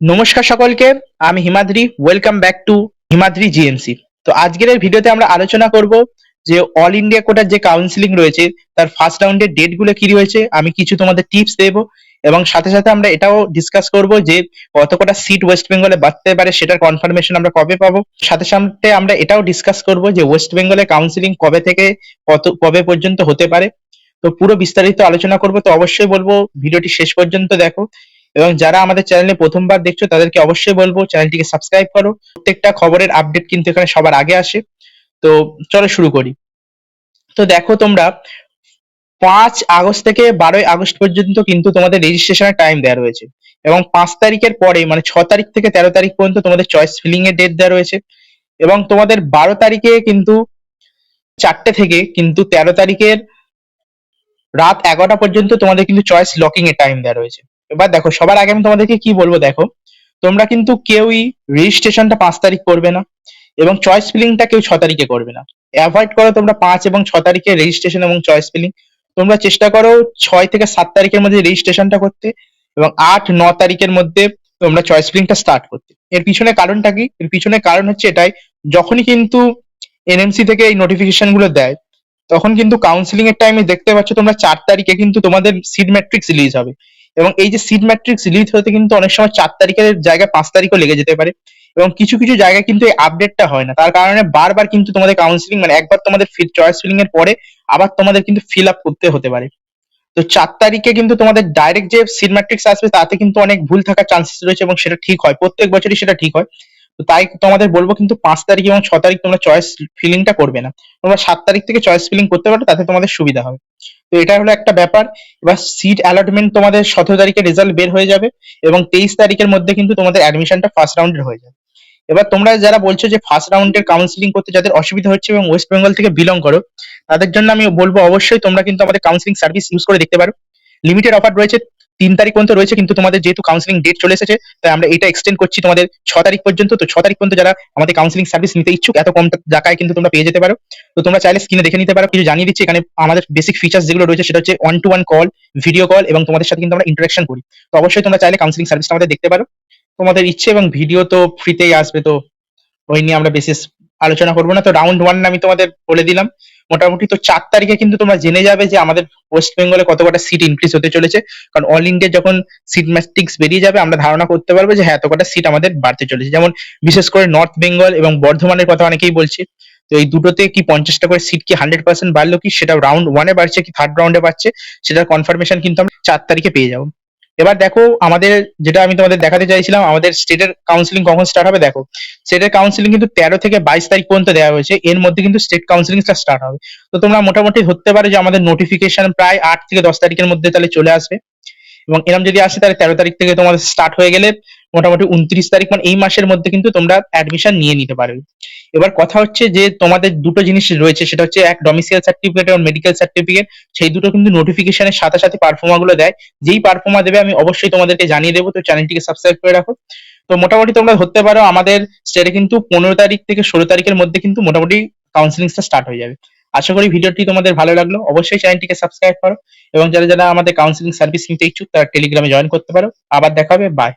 নমস্কার সকলকে। আমি Himadri. Welcome back to Himadri GMC. তো আজকের এই ভিডিওতে আমরা আলোচনা করব যে অল ইন্ডিয়া কোটার যে কাউন্সিলিং রয়েছে তার ফার্স্ট রাউন্ডের ডেট গুলো কি রয়েছে, আমি কিছু তোমাদের টিপস দেবো এবং সাথে সাথে আমরা এটাও ডিসকাস করব যে কত কটা সিট ওয়েস্ট বেঙ্গলে বাড়তে পারে সেটার কনফার্মেশন আমরা কবে পাবো। সাথে সাথে আমরা এটাও ডিসকাস করব যে ওয়েস্ট বেঙ্গলে কাউন্সিলিং কবে থেকে কবে পর্যন্ত হতে পারে। তো পুরো বিস্তারিত আলোচনা করব, তো অবশ্যই বলবো ভিডিওটি শেষ পর্যন্ত দেখো। এবং যারা আমাদের চ্যানেলে প্রথমবার দেখছো তাদেরকে অবশ্যই বলবো চ্যানেলটিকে সাবস্ক্রাইব করো। প্রত্যেকটা খবরের আপডেট কিন্তু এখানে সবার আগে আসে। তো চলো শুরু করি। তো দেখো তোমরা 5 আগস্ট থেকে 12ই আগস্ট পর্যন্ত কিন্তু তোমাদের রেজিস্ট্রেশনের টাইম দেওয়া রয়েছে এবং 5 তারিখের পরে মানে 6 তারিখ থেকে 13 তারিখ পর্যন্ত তোমাদের চয়েস ফিলিং এর ডেট দেওয়া রয়েছে এবং তোমাদের 12 তারিখে কিন্তু 4টে থেকে কিন্তু 13 তারিখের রাত 11টা পর্যন্ত তোমাদের কিন্তু চয়েস লকিং এর টাইম দেওয়া রয়েছে। এবার দেখো সবার আগে আমি তোমাদেরকে কি বলবো, দেখো তোমরা কিন্তু কেউই রেজিস্ট্রেশনটা 5 তারিখ করবে না এবং চয়েস ফিলিংটা কেউ 6 তারিখে করবে না। অ্যাভয়েড করো তোমরা 5 এবং 6 তারিখে রেজিস্ট্রেশন এবং চয়েস ফিলিং। তোমরা চেষ্টা করো 6 থেকে 7 তারিখের মধ্যে রেজিস্ট্রেশনটা করতে এবং 8-9 তারিখের মধ্যে তোমরা চয়েস ফিলিংটা স্টার্ট করতে। এর পিছনে কারণটা কি? এর পিছনে কারণ হচ্ছে এটাই, যখনই কিন্তু এনএমসি থেকে এই নোটিফিকেশন গুলো দেয় তখন কিন্তু কাউন্সিলিং এর টাইমে দেখতে পাচ্ছ তোমরা 4 তারিখে কিন্তু তোমাদের সিট ম্যাট্রিক্স রিলিজ হবে এবং এই যে সিট ম্যাট্রিক্স রিলিজ হতে কিন্তু অনেক সময় 4 তারিখের জায়গায় 5 তারিখও লেগে যেতে পারে এবং কিছু কিছু জায়গায় কিন্তু এই আপডেটটা হয় না। তার কারণে বারবার কিন্তু তোমাদের কাউন্সিলিং মানে একবার তোমাদের চয়েস ফিলিং এর পরে আবার তোমাদের কিন্তু ফিল আপ করতে হতে পারে। তো 4 তারিখে কিন্তু তোমাদের ডাইরেক্ট যে সিট ম্যাট্রিক্স আসবে তাতে কিন্তু অনেক ভুল থাকার চান্সেস রয়েছে এবং সেটা ঠিক হয়, প্রত্যেক বছরই সেটা ঠিক হয়। তো তাই তোমাদের বলবো কিন্তু 5 তারিখ এবং 6 তারিখ তোমরা চয়েস ফিলিংটা করবে না, তোমরা 7 তারিখ থেকে চয়েস ফিলিং করতে পারো, তাতে তোমাদের সুবিধা হবে। তো এটা হলো একটা ব্যাপার। এবার সিট অ্যালটমেন্ট তোমাদের 17 তারিখে রেজাল্ট বের হয়ে যাবে এবং 23 তারিখের মধ্যে কিন্তু তোমাদের অ্যাডমিশনটা ফার্স্ট রাউন্ডের হয়ে যাবে। এবার তোমরা যারা বলছো যে ফার্স্ট রাউন্ডের কাউন্সিলিং করতে যাদের অসুবিধা হচ্ছে এবং ওয়েস্ট বেঙ্গল থেকে বিলং করো, তাদের জন্য আমি বলবো অবশ্যই তোমরা কিন্তু আমাদের কাউন্সিলিং সার্ভিস ইউজ করে দেখতে পারো। লিমিটেড অফার রয়েছে, 3 তারিখ পর্যন্ত রয়েছে, কিন্তু তোমাদের যেহেতু কাউন্সিলিং ডেট চলে এসেছে তাই আমরা এটা এক্সটেন্ড করছি তোমাদের 6 তারিখ পর্যন্ত। তো 6 তারিখ পর্যন্ত যারা আমাদের কাউন্সিলিং সার্ভিস নিতে ইচ্ছুক এত কম টাকায় কিন্তু তোমরা পেয়ে যেতে পারো। তো তোমরা চাইলে স্ক্রিনে দেখে নিতে পারো, কিছু জানিয়ে দিচ্ছি এখানে আমাদের বেসিক ফিচার্স যেগুলো রয়েছে সেটা হচ্ছে 1-to-1 কল, ভিডিও কল এবং তোমাদের সাথে কিন্তু আমরা ইন্টারাকশন করি। তো অবশ্যই তোমরা চাইলে কাউন্সিলিং সার্ভিসটা আমাদের দেখতে পারো তোমাদের ইচ্ছে, এবং ভিডিও তো ফ্রিতেই আসবে, তো ওই নিয়ে আমরা বেশি আলোচনা করবো না। তো রাউন্ড ওয়ান আমি তোমাদের বলে দিলাম মোটামুটি। তো 4 তারিখে কিন্তু তোমরা জেনে যাবে যে আমাদের ওয়েস্ট বেঙ্গলে কত কটা সিট ইনক্রিজ হতে চলেছে, কারণ অল ইন্ডিয়া যখন সিট ম্যাট্রিক্স বেরিয়ে যাবে আমরা ধারণা করতে পারবো যে হ্যাঁ এত কটা সিট আমাদের বাড়তে চলেছে। যেমন বিশেষ করে নর্থ বেঙ্গল এবং বর্ধমানের কথা অনেকেই বলছে। তো এই দুটোতে কি 50টা করে সিট কি 100% বাড়লো কি, সেটা রাউন্ড ওয়ানে বাড়ছে কি থার্ড রাউন্ডে বাড়ছে, সেটার কনফার্মেশন কিন্তু আমরা 4 তারিখে পেয়ে যাবো। এবার দেখো আমাদের যেটা আমি তোমাদের দেখাতে চাইছিলাম, আমাদের স্টেটের কাউন্সিলিং কখন স্টার্ট হবে। দেখো স্টেটের কাউন্সিলিং কিন্তু 13 থেকে 22 তারিখ পর্যন্ত দেওয়া হয়েছে, এর মধ্যে কিন্তু স্টেট কাউন্সিলিংটা স্টার্ট হবে। তো তোমরা মোটামুটি ধরতে পারো যে আমাদের নোটিফিকেশন প্রায় 8 থেকে 10 তারিখের মধ্যে তাহলে চলে আসবে এবং এরকম যদি আসে তাহলে 13 তারিখ থেকে তোমাদের স্টার্ট হয়ে গেলে মোটামুটি 29 তারিখ মানে এই মাসের মধ্যে কিন্তু তোমরা অ্যাডমিশন নিয়ে নিতে পারবে। এবার কথা হচ্ছে যে তোমাদের দুটো জিনিস রয়েছে, সেটা হচ্ছে এক ডমিসাইল সার্টিফিকেট এবং মেডিকেল সার্টিফিকেট। সেই দুটো কিন্তু নোটিফিকেশনের সাথে সাথে পারফর্মা গুলো দেয়, যেই পারফর্মা দেবে আমি অবশ্যই তোমাদেরকে জানিয়ে দেবো। তো চ্যানেলটিকে সাবস্ক্রাইব করে রাখো। তো মোটামুটি তোমরা ধরতে পারো আমাদের স্টেটে কিন্তু 15 তারিখ থেকে 16 তারিখের মধ্যে কিন্তু মোটামুটি কাউন্সিলিংটা স্টার্ট হয়ে যাবে। আশা করি ভিডিওটি তোমাদের ভালো লাগলো, অবশ্যই চ্যানেলটিকে সাবস্ক্রাইব করো এবং যারা যারা আমাদের কাউন্সিলিং সার্ভিস নিতে ইচ্ছুক তারা টেলিগ্রামে জয়েন করতে পারো। আবার দেখা হবে, বাই।